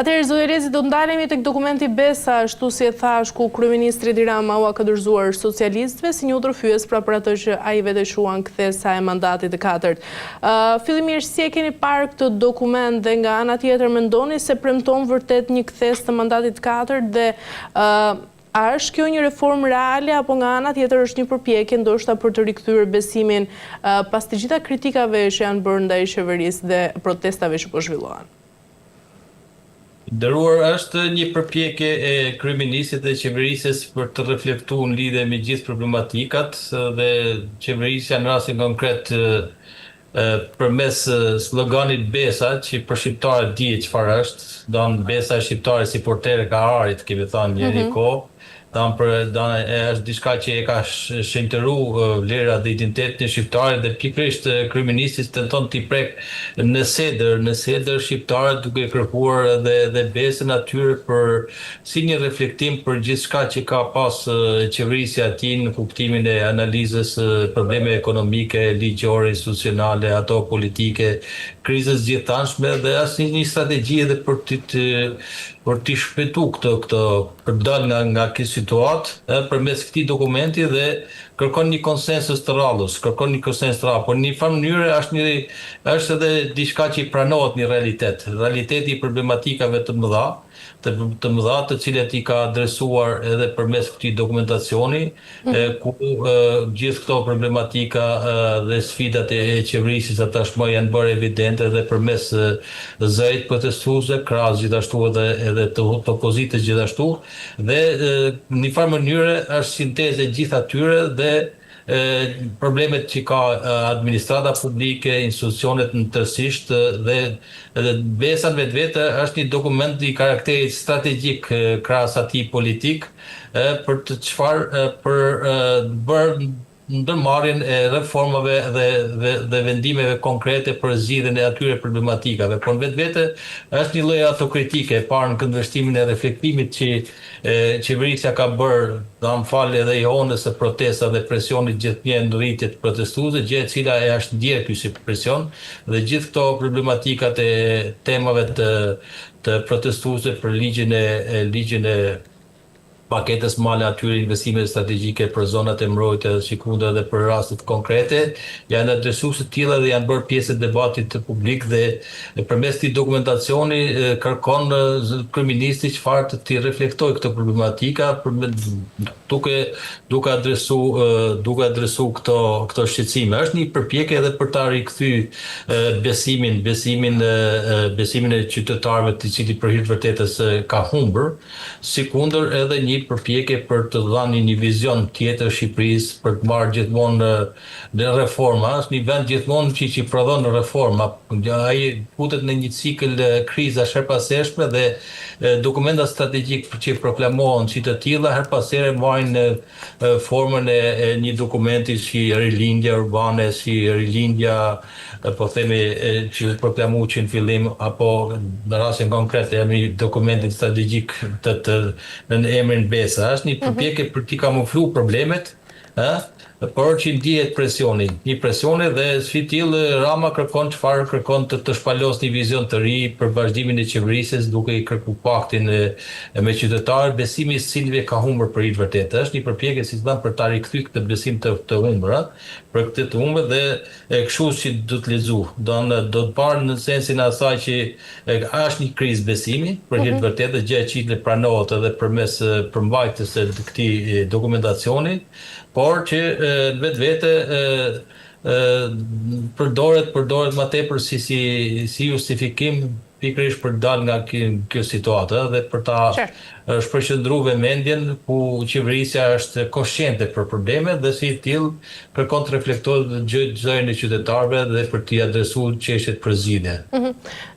Atëherë, zoti Rezi, do ndalemi tek dokumenti Besa, ashtu si e thash, ku kryeministri Edi Rama u ka dorëzuar socialistëve si një udhërfyes pra për atë që ai vetë shuan kthesa e mandatit të katërt. Fillimisht, si e keni parë këtë dokument dhe nga ana tjetër mendoni se premton vërtet një kthes të mandatit të katërt dhe a është kjo një reformë reale apo nga ana tjetër është një përpjekje ndoshta për të rikthyer besimin pas të gjitha kritikave që janë bërë ndaj qeverisë dhe protestave që po zhvillohen? Dëruar është një përpjekje e kryeministit dhe qeverisës për të reflektuar në lidhje me gjithë problematikat dhe qeverisja në rastin konkret përmes sloganit Besa, që për shqiptarët dihet çfarë është, don Besa shqiptare si portere ka arit, kemi thënë një kohë. Është diçka që e ka shëntëru vlera dhe identitetin e shqiptarit dhe pikërisht kryeministi tenton t'i prek në seder shqiptarët duke kërkuar dhe besën atyre për si një reflektim për gjithçka që ka pas qeverisja e tij në kuptimin e analizës probleme ekonomike, ligjore, institucionale, ato politike, krizës gjithanshme dhe asnjë një strategji edhe për t'i shpëtu këtë për dalë nga kjo situatë përmes këtij dokumenti dhe kërkon një konsensus të rrallës, por në një farë mënyrë është edhe diçka që i pranohet një realitet. Realiteti i problematikave të mëdha, të cilat i ka adresuar edhe përmes këtij dokumentacioni, ku gjithë këto problematika dhe sfidat e qeverisë tashmë janë bërë evidente edhe përmes zërit protestuesve, krahas gjithashtu edhe të opozitës gjithashtu, dhe në një farë mënyrë është sintezë e gjithë atyre dhe problemet që ka administrata publike, institucionet në tërësisht dhe Besa vetvete është një dokument i karakterit strategjik krahas atij politik për të bërë ndërmarrjen e reformave dhe vendimeve konkrete për zgjidhjen e atyre problematikave. Por vetvete është një lloj autokritike e parë në këndvështrimin e reflektimit që qeverisja ka bërë, dam fal edhe jonës së protesta dhe presionit gjithnjë në rritje të protestuesve, gjë e cila e është ndjerë ky si presion dhe gjithë këto problematikat e temave të protestuesve për ligjin e paketës male atyre investime strategjike për zonat e mbrojtje dhe sikunda dhe për rastet konkrete, janë adresuar të tilla dhe janë bërë pjesë e debatit të publik dhe përmes këtij dokumentacioni kërkon kryeministi çfarë të reflektojë këtë problematika duke adresu këto shqetësime. Është një përpjekje edhe për ta rikthyer besimin e qytetarëve të cilët për hir të vërtetës ka humbur, sikundër edhe një përpjekje për të dhënë një vizion tjetër Shqipërisë për të marrë gjithmonë në reforma, është një vend gjithmonë që prodhon reforma. Ai futet në një cikël krizash her pas hershme dhe dokumenta strategjik që proklamohen si të tilla her pas here marrin formën e një dokumenti si rilindja urbane, si rilindja po themi që proklamu që në fillim apo në rastin konkret emri dokumentit strategjik në emrin Besa. Është një përpjekje për t'i kamufluar problemet, por që ndihet presioni. Një presioni dhe si tillë Rama kërkon të shpalos një vizion të ri për vazhdimin e qeverisës duke i kërkuar paktin me qytetarët, besimi i cilëve ka humbur për i vërtetë. Është një përpjekje si thënë për ta rikthyer këtë besim të humbur, për këtë të humbur dhe kështu si do të lexoj. Do të parë në sensin e asaj që është një krizë besimi për hir të vërtetë, gjë që i pranohet edhe përmes përmbajtjes së këtij dokumentacioni, por që vetvete përdoret më tepër si justifikim pikërisht për dalë nga kjo situatë dhe për ta shpërqendruar vëmendjen ku qeverisja është koshciente për problemet dhe si tillë kërkon të reflektojë zërin e qytetarëve dhe për t'i adresuar çështjet për zgjidhje.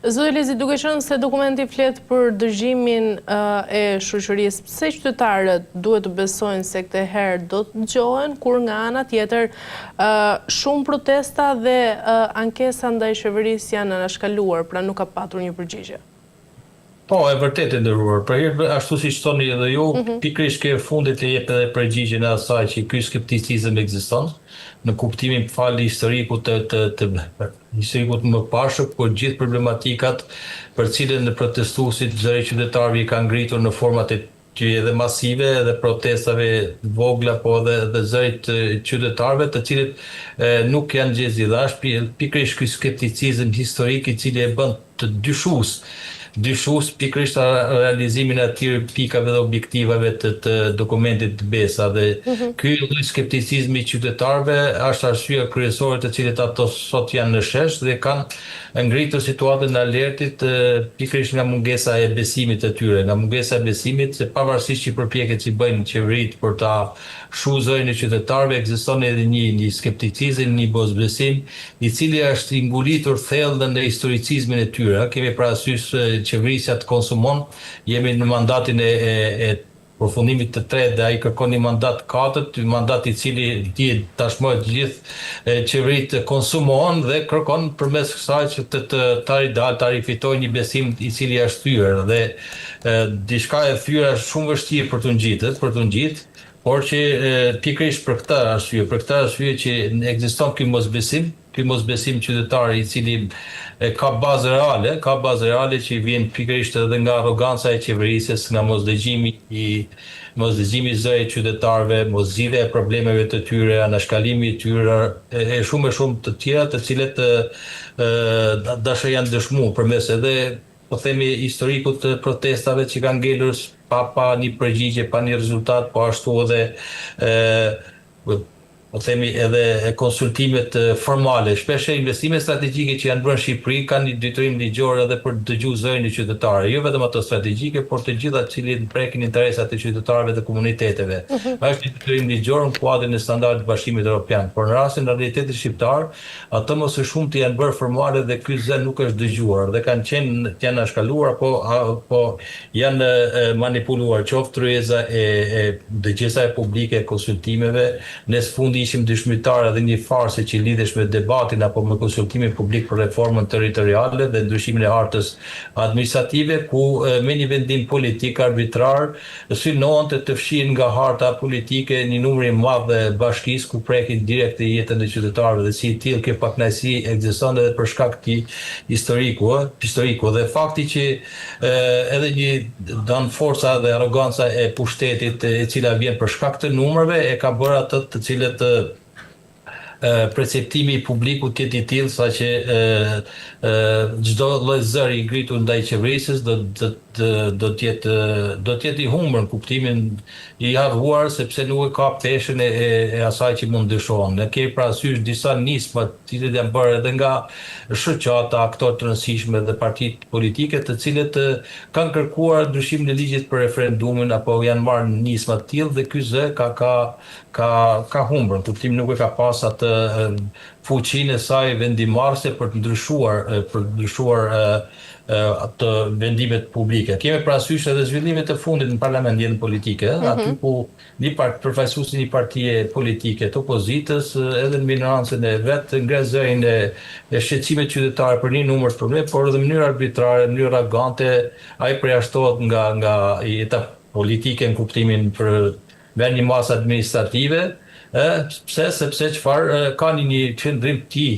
Zoti Lezi, duke qenë se dokumenti flet për dëgjimin e shoqërisë, pse qytetarët duhet të besojnë se këtë herë do të dëgjohen, kur nga ana tjetër shumë protesta dhe ankesa ndaj qeverisë janë anashkaluar, pra nuk ka patur një përgjigje? Po, e vërtet e ndërruar. Për herë, ashtu si thoni edhe ju, pikërisht ke fundit e jep edhe përgjigjen e asaj që ky skepticizëm ekziston, në kuptimin fali historikut të historikut më pashëm, por gjithë problematikat për cilën protestuesit zëri qytetarëve i kanë ngritur në format që edhe masive dhe protestave vogla, po edhe zërit qytetarëve, të cilët nuk janë gjezidhash, pikërisht ky skepticizëm historik i cili e bën të dyshues pikërisht realizimin e atyre pikave dhe objektivave të dokumentit të BESA dhe ky lloj skepticizmi i qytetarëve është arsyeja kryesore të cilët ato sot janë në shesh dhe kanë ngritur situatën e alertit pikërisht nga mungesa e besimit të tyre, nga mungesa e besimit se pavarësisht që përpjekjet që bëjnë qeveritë për ta shuzojnë e qytetarëve, ekziston edhe një skepticizëm, një bozbesim, i cili është i nguritur thellë në historicizmin e tyre. Kemi parasysh qeverisja të konsumon, jemi në mandatin e përfundimit të tretë dhe ai kërkon një mandat katërt, mandat i cili tashmë të gjithë qeveritë konsumon dhe kërkon përmes kësaj që të rifitojë një besim i cili është thyer dhe diçka e thyer është shumë vështirë për të ngjitur, por që pikërisht për këtë arsye që ekziston ky mosbesim qytetar i cili ka bazë reale që vjen pikërisht edhe nga arroganca e qeverisjes, nga mosdëgjimi i zërit qytetarëve, moszgjidhja e problemeve të tyre, anashkalimi i tyre e shumë të tjera të cilët dashur janë dëshmuar përmes edhe po themi historikut të protestave që kanë ngelur pa një përgjigje, pa një rezultat, po ashtu edhe po themi edhe konsultimet formale. Shpesh investimet strategjike që janë bërë në Shqipëri kanë një detyrim ligjor edhe për të dëgjuar zërin e qytetarëve, jo vetëm ato strategjike, por të gjitha të cilët prekin interesat e qytetarëve dhe komuniteteve. Është një detyrim ligjor në kuadrin e standardit të Bashkimit Evropian, por në rastin e realitetit shqiptar, ato më së shumti janë bërë formale dhe ky zë nuk është dëgjuar dhe janë anashkaluar po janë manipuluar qoftë tryeza e dëgjesa e publike e konsultimeve, në sfundi ishim dëshmitar edhe një farse që lidhesh me debatin apo me konsultimin publik për reformën territoriale dhe ndryshimin e hartës administrative, ku me një vendim politik arbitrar synohonte të fshihen nga harta politike një numër i madh bashkisë ku prekin direkt jetën e qytetarëve dhe si i tillë kjo pakënaqësi ekziston edhe për shkak të historiku dhe fakti që edhe një dan forca dhe arroganca e pushtetit e cila vjen për shkak të numrave e ka bërë atë të cilët perceptimi i publikut jetë i tillë saqë çdo lloj zëri i ngritur ndaj qeverisjes do të jetë i humbur në kuptimin i harruar sepse nuk e ka peshën e asaj që mund dëshon. Ne kemi parasysh disa nisma të cilët janë bërë edhe nga shoqata, aktorë të rëndësishme dhe partitë politike të cilët kanë kërkuar ndryshimin e ligjit për referendumin apo janë marrë nisma të tillë dhe ky zë ka humbur, në kuptim nuk e ka pas atë fuqinë e saj vendimarrëse për të ndryshuar atë vendimet publike. Kemi parasysh edhe zhvillimet e fundit në parlament jetën politike, aty ku përfaqësuesi një partie politike të opozitës edhe në minorancën e vet ngre zërin e shqetësimit qytetar për një numër të probleme, por edhe në mënyrë arbitrare, në mënyrë arrogante, ai përjashtohet nga jeta politike në kuptimin për vend një masë administrative, sepse çfarë ka një qëndrim të tij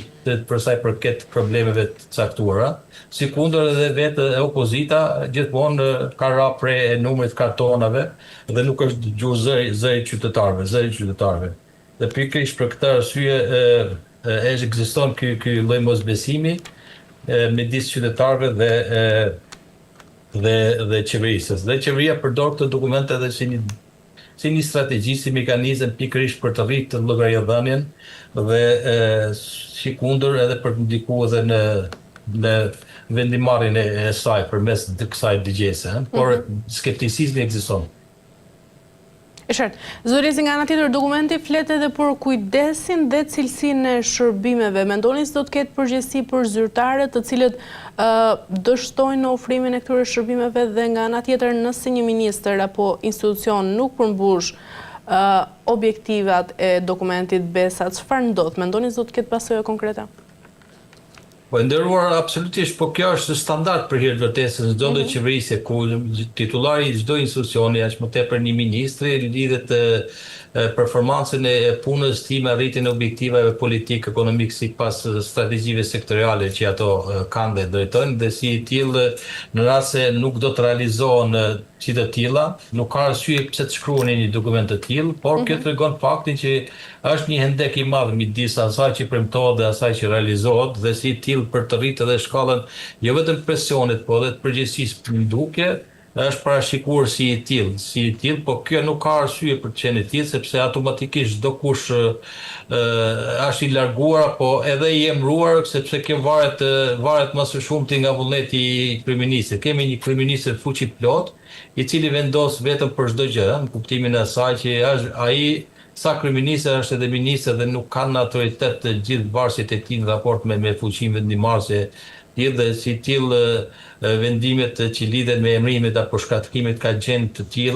për sa i përket problemeve të caktuara. Sikundër edhe vetë opozita gjithmonë ka rap pre e numrit kartonave dhe nuk është dëgjuar zëri qytetarëve. Dhe pikërisht për këtë arsye ekziston ky lloj mosbesimi midis qytetarëve dhe qeverisës. Dhe qeveria përdor këtë dokumente edhe si një strategji, si mekanizëm pikërisht për të rritur llogariadhënien dhe sikundër edhe për të ndikuar edhe në vendimarrjen e saj përmes kësaj dëgjese, por skepticizmi ekziston. E qartë. Zëri, nga ana tjetër dokumenti flet edhe për kujdesin dhe cilësinë e shërbimeve. Mendoni se do të ketë përgjegjësi për zyrtarët të cilët dështojnë në ofrimin e këtyre shërbimeve dhe nga ana tjetër nëse një ministër apo institucion nuk përmbush objektivat e dokumentit BESA, çfarë ndodh? Mendoni se do të ketë pasojë konkrete? Po nderuar, absolutisht, po kjo është standard për hir të vërtetës në çdo lloj qeverisje ku titullari i çdo institucioni, aq më tepër një ministri, lidhet performancën e punës time, arritjen e objektivave politik, ekonomik sipas strategjive sektoriale që ato kanë dhe drejtojnë, dhe si i tillë në rast se nuk do të realizohen si të tilla, nuk ka arsye pse të shkruani një dokument të tillë, por kjo tregon faktin që është një hendek i madh midis asaj që premtohet dhe asaj që realizohet, dhe si i tillë për të rritë edhe shkallën jo vetëm presionit, po edhe të përgjegjësisë ndukje, është parashikuar si i tillë, po kjo nuk ka arsye për të qenë i tillë, sepse automatikisht çdo kush është i larguar apo edhe i emëruar, sepse kjo varet më së shumti nga vullneti i kryeministit. Kemi një kryeminist fuqi plot, i cili vendos vetëm për çdo gjë, në kuptimin e asaj që ai sa kryeminist është edhe ministër dhe nuk kanë autoritet të gjithë varësit e tij në raport me fuqinë vendimmarrëse, dhe si tillë vendimet që lidhen me emërimet apo shkatërimet kanë qenë të tilla